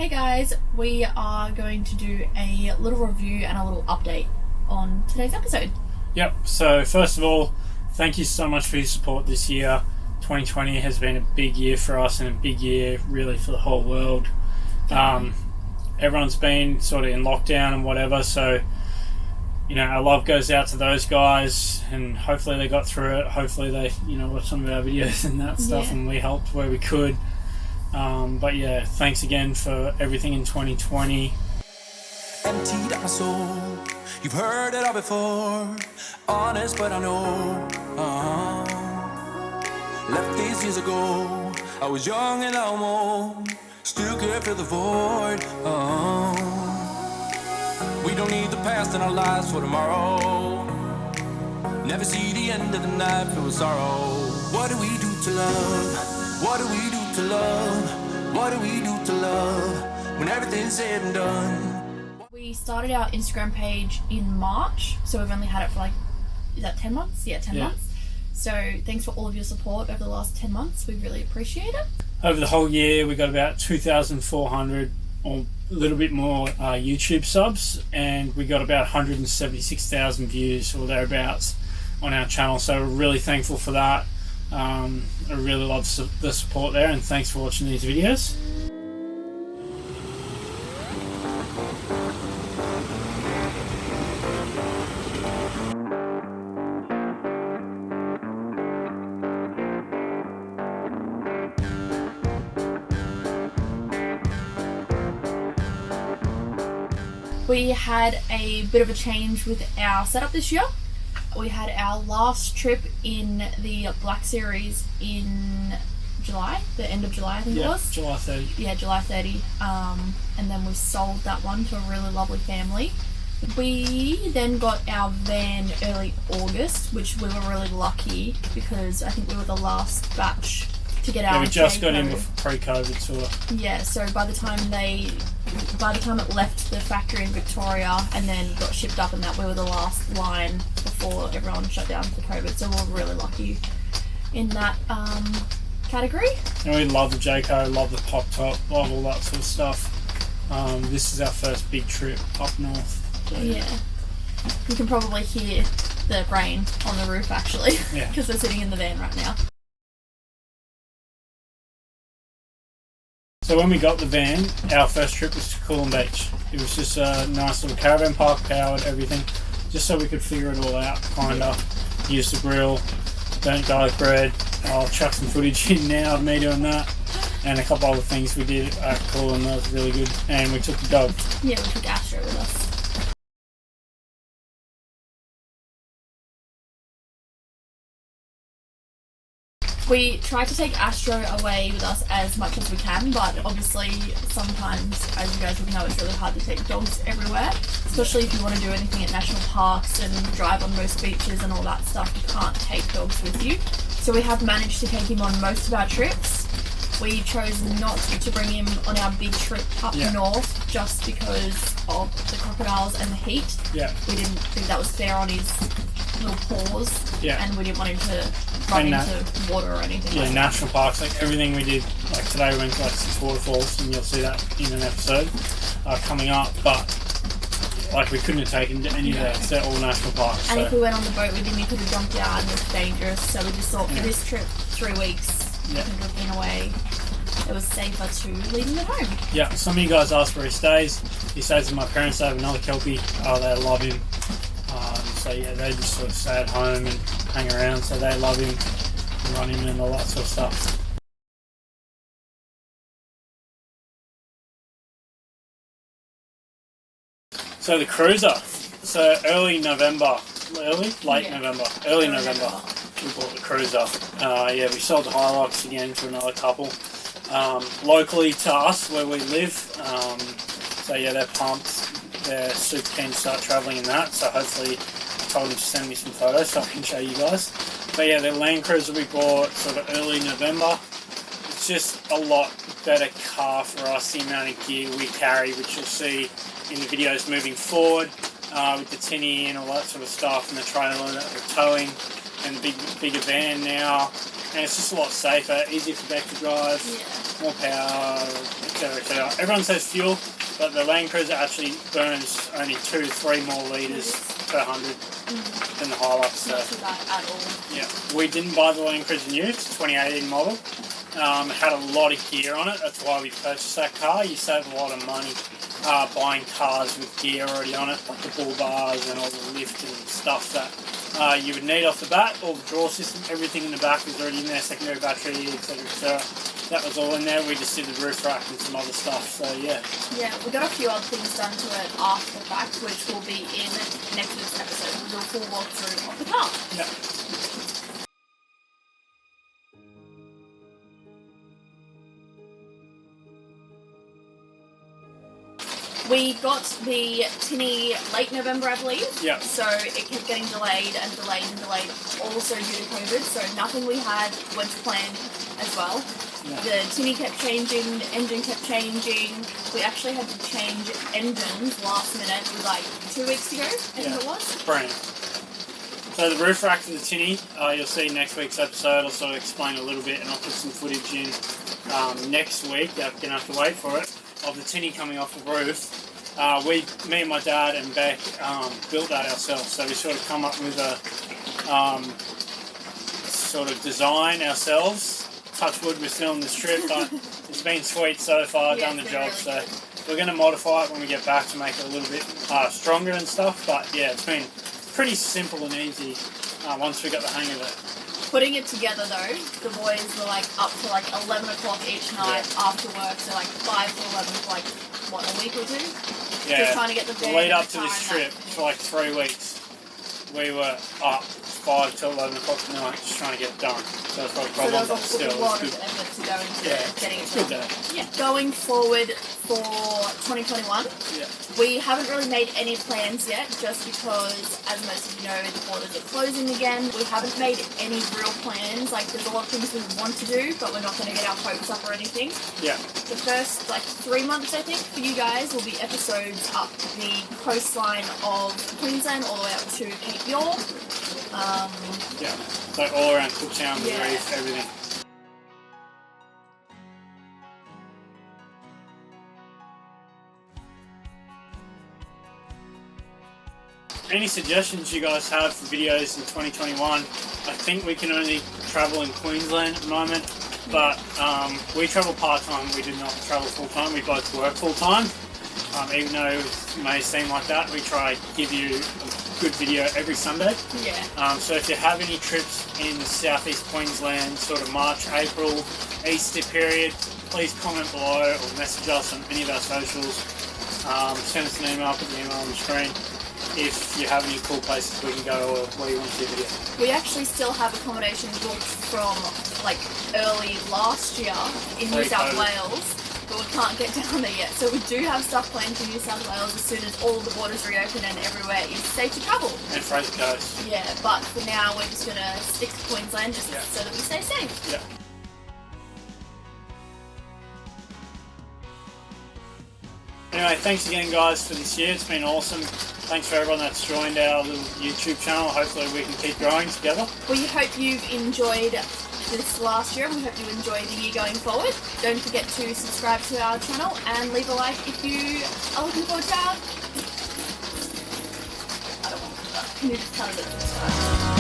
Hey guys, we are going to do a little review and a little update on today's episode. Yep, so first of all, thank you so much for your support this year. 2020 has been a big year for us and a big year really for the whole world. Everyone's been sort of in lockdown and whatever, so our love goes out to those guys and hopefully they got through it. Hopefully they watched some of our videos and that stuff and we helped where we could. But yeah, thanks again for everything in 2020. Emptied out my soul. You've heard it all before. Honest, but I know. Left these years ago. I was young and almost still could feel the void. We don't need the past in our lives for tomorrow. Never see the end of the night filled with sorrow. What do we do to love? What do we do to love? What do we do to love when everything's said and done? We started our Instagram page in March, so we've only had it for is that 10 months? Yeah, 10 months. So thanks for all of your support over the last 10 months. We really appreciate it. Over the whole year, we got about 2,400 or a little bit more YouTube subs, and we got about 176,000 views or thereabouts on our channel. So we're really thankful for that. I really love the support there, and thanks for watching these videos. We had a bit of a change with our setup this year. We had our last trip in the Black Series in July, the end of July I think it was. July 30. Yeah, July 30. And then we sold that one to a really lovely family. We then got our van early August, which we were really lucky because I think we were the last batch to get our Yeah, we just got in pre-COVID sort of. Yeah, so by the time it left the factory in Victoria and then got shipped up and that, we were the last line before everyone shut down for COVID, so we're really lucky in that category. And we love the Jayco, love the pop top, love all that sort of stuff. This is our first big trip up north. So. Yeah. You can probably hear the rain on the roof actually, because we're sitting in the van right now. So when we got the van, our first trip was to Coolum Beach. It was just a nice little caravan park, powered, everything, just so we could figure it all out, kinda. Use the grill, burnt garlic bread. I'll chuck some footage in now of me doing that, and a couple other things we did at Coolum that was really good. And we took the dog. Yeah, we took Astro with us. We try to take Astro away with us as much as we can, but obviously sometimes, as you guys would know, it's really hard to take dogs everywhere, especially if you want to do anything at national parks and drive on most beaches and all that stuff. You can't take dogs with you. So we have managed to take him on most of our trips. We chose not to bring him on our big trip up north just because of the crocodiles and the heat. Yeah. We didn't think that was fair on his little paws, and we didn't want him to run into water or anything. Yeah, national parks, like everything we did, like today we went to 6 waterfalls, and you'll see that in an episode coming up, but we couldn't have taken any of that. They're all national parks. And if we went on the boat with him, he could have jumped out and it's dangerous, so we just thought for this trip, 3 weeks, I think we've been away, it was safer to leave him at home. Yeah, some of you guys ask where he stays. He stays with my parents. They have another Kelpie. They love him. So yeah, they just sort of stay at home and hang around, so they love him and run him and all that sort of stuff. So the cruiser. So early November, early November, we bought the cruiser. We sold the Hilux again to another couple. Locally to us where we live. So yeah, they're pumped. They're super keen to start travelling in that. So hopefully, I told them to send me some photos so I can show you guys. But yeah, the Land Cruiser we bought sort of early November. It's just a lot better car for us, the amount of gear we carry, which you'll see in the videos moving forward, with the tinny and all that sort of stuff, and the trailer that we're towing, and the bigger van now, and it's just a lot safer, easier for Beck to drive, more power, etc., etc. Everyone says fuel, but the Land Cruiser actually burns only 2-3 more litres per 100 than the Hilux. So, not too bad at all. yeah, we didn't buy the Land Cruiser new, it's a 2018 model. It had a lot of gear on it, that's why we purchased that car. You save a lot of money buying cars with gear already on it, like the bull bars and all the lift and stuff that you would need off the bat. All the draw system, everything in the back was already in there, secondary battery, etc., etc. That was all in there. We just did the roof rack and some other stuff, so yeah. Yeah, we got a few other things done to it after the fact, which will be in next week's episode. We'll do a full walkthrough of the car. Yeah. We got the tinny late November, I believe. Yeah. So it kept getting delayed and delayed and delayed, also due to COVID. So nothing we had went to plan as well. Yeah. The tinny kept changing, the engine kept changing. We actually had to change engines last minute. It was like 2 weeks ago, I think it was. Brilliant. So the roof rack for the tinny, you'll see next week's episode. I'll sort of explain a little bit, and I'll put some footage in next week. You're going to have to wait for it. Of the tinny coming off the roof. Me and my dad and Beck built that ourselves, so we sort of come up with a sort of design ourselves. Touch wood, we're still on this trip, but it's been sweet so far, done the job, really so good. we're going to modify it when we get back to make it a little bit stronger and stuff, but yeah, it's been pretty simple and easy once we got the hang of it. Putting it together though, the boys were like up to like 11 o'clock each night after work, so like 5 to 11 for like, what, a week or two? Yeah, Just trying to get the van lead and up the to car this and trip that. for like 3 weeks. We were up 5 till 11 o'clock at night just trying to get it done. So that's probably a So problem, there but was still, a lot it's of good. effort to go into getting it It's good done. though. Yeah. Going forward for 2021, Yeah. we haven't really made any plans yet, just because, as most of you know, the borders are closing again. We haven't made any real plans. Like, there's a lot of things we want to do, but we're not going to get our hopes up or anything. Yeah. The first, 3 months, I think, for you guys will be episodes up the coastline of Queensland all the way up to Cape York. Yeah. So all around Cooktown, the Yeah. reef, everything. Any suggestions you guys have for videos in 2021? I think we can only travel in Queensland at the moment, but we travel part-time, we do not travel full-time, we both work full-time. Even though it may seem like that, we try to give you a good video every Sunday. Yeah. So if you have any trips in southeast Queensland, sort of March, April, Easter period, please comment below or message us on any of our socials. Send us an email, put the email on the screen. If you have any cool places we can go or where you want to see a video. We actually still have accommodation booked from early last year in New South Pre-COVID. Wales, but we can't get down there yet. So we do have stuff planned for New South Wales as soon as all the borders reopen and everywhere is safe to travel. And Fraser Coast. Yeah, but for now we're just going to stick to Queensland just so that we stay safe. Yeah. Anyway, thanks again guys for this year. It's been awesome. Thanks for everyone that's joined our little YouTube channel. Hopefully we can keep growing together. We hope you've enjoyed this last year and we hope you enjoy the year going forward. Don't forget to subscribe to our channel and leave a like if you are looking forward to our... I don't want to do that. Can you just tell us at the start?